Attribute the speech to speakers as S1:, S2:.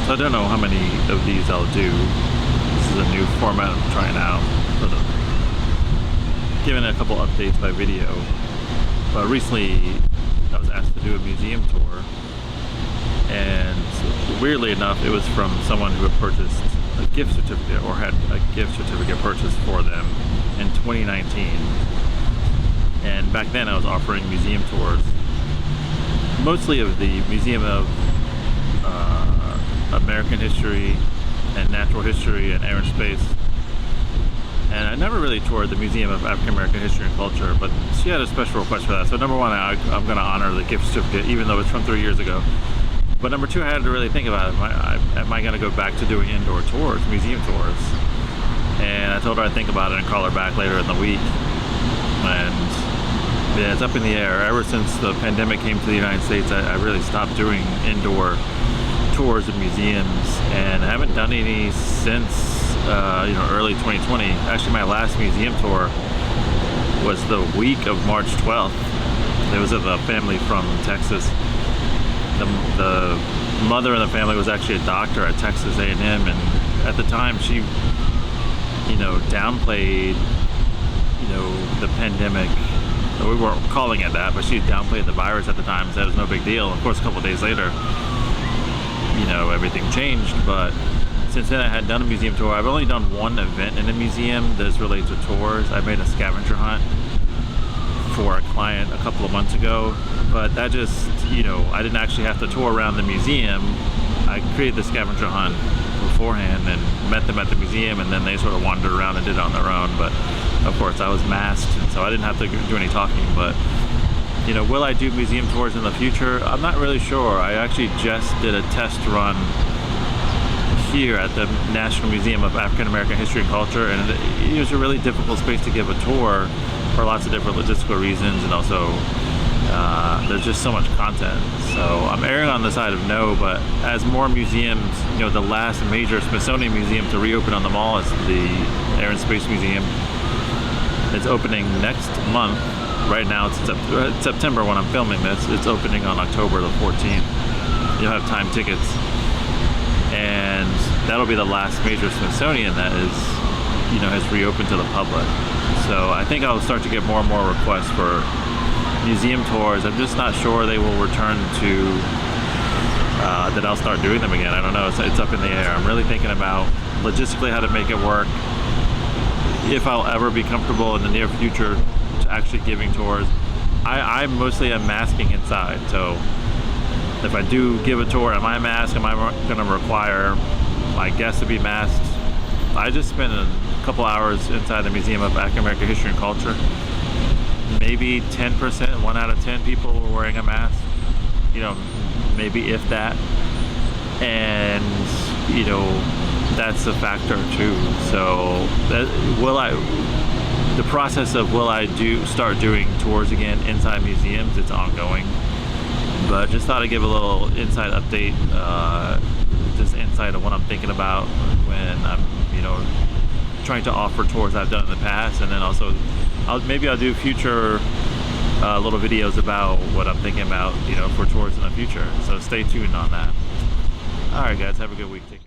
S1: So I don't know how many of these I'll do. This is a new format I'm trying out for giving a couple updates by video. But recently I was asked to do a museum tour, and weirdly enough it was from someone who had purchased a gift certificate, or had a gift certificate purchased for them in 2019. And back then I was offering museum tours, mostly of the Museum of American History and Natural History and Air and Space. And I never really toured the Museum of African American History and Culture, but she had a special request for that. So number one, I'm going to honor the gift certificate, even though it's from 3 years ago. But number two, I had to really think about it. Am I going to go back to doing indoor tours, museum tours? And I told her I'd think about it and call her back later in the week. And yeah, it's up in the air. Ever since the pandemic came to the United States, I really stopped doing indoor tours of museums, and I haven't done any since early 2020. Actually, my last museum tour was the week of March 12th. It was of a family from Texas. The mother in the family was actually a doctor at Texas A&M, and at the time she downplayed the pandemic. We weren't calling it that, but she downplayed the virus at the time, said it was no big deal. Of course, a couple of days later, everything changed. But since then I had done a museum tour. I've only done one event in a museum that's related to tours. I made a scavenger hunt for a client a couple of months ago, but that just, I didn't actually have to tour around the museum. I created the scavenger hunt beforehand and met them at the museum, and then they sort of wandered around and did it on their own. But of course I was masked, and so I didn't have to do any talking. But will I do museum tours in the future? I'm not really sure. I actually just did a test run here at the National Museum of African American History and Culture, and it was a really difficult space to give a tour for lots of different logistical reasons, and also there's just so much content. So I'm erring on the side of no, but as more museums, the last major Smithsonian museum to reopen on the mall is the Air and Space Museum. It's opening next month. Right now it's September when I'm filming this. It's opening on October the 14th. You'll have time tickets. And that'll be the last major Smithsonian that has reopened to the public. So I think I'll start to get more and more requests for museum tours. I'm just not sure they will return to, that I'll start doing them again. I don't know, it's up in the air. I'm really thinking about logistically how to make it work, if I'll ever be comfortable in the near future to actually giving tours. I mostly am masking inside, so if I do give a tour, am I masked? Am I going to require my guests to be masked? I just spent a couple hours inside the Museum of African American History and Culture. Maybe 10%, 1 out of 10 people were wearing a mask. Maybe if that. And, that's a factor too. So the process of will I start doing tours again inside museums, it's ongoing. But just thought I'd give a little inside update, just insight of what I'm thinking about when I'm, trying to offer tours I've done in the past, and then also maybe I'll do future little videos about what I'm thinking about, for tours in the future. So stay tuned on that. All right, guys, have a good week. Take care.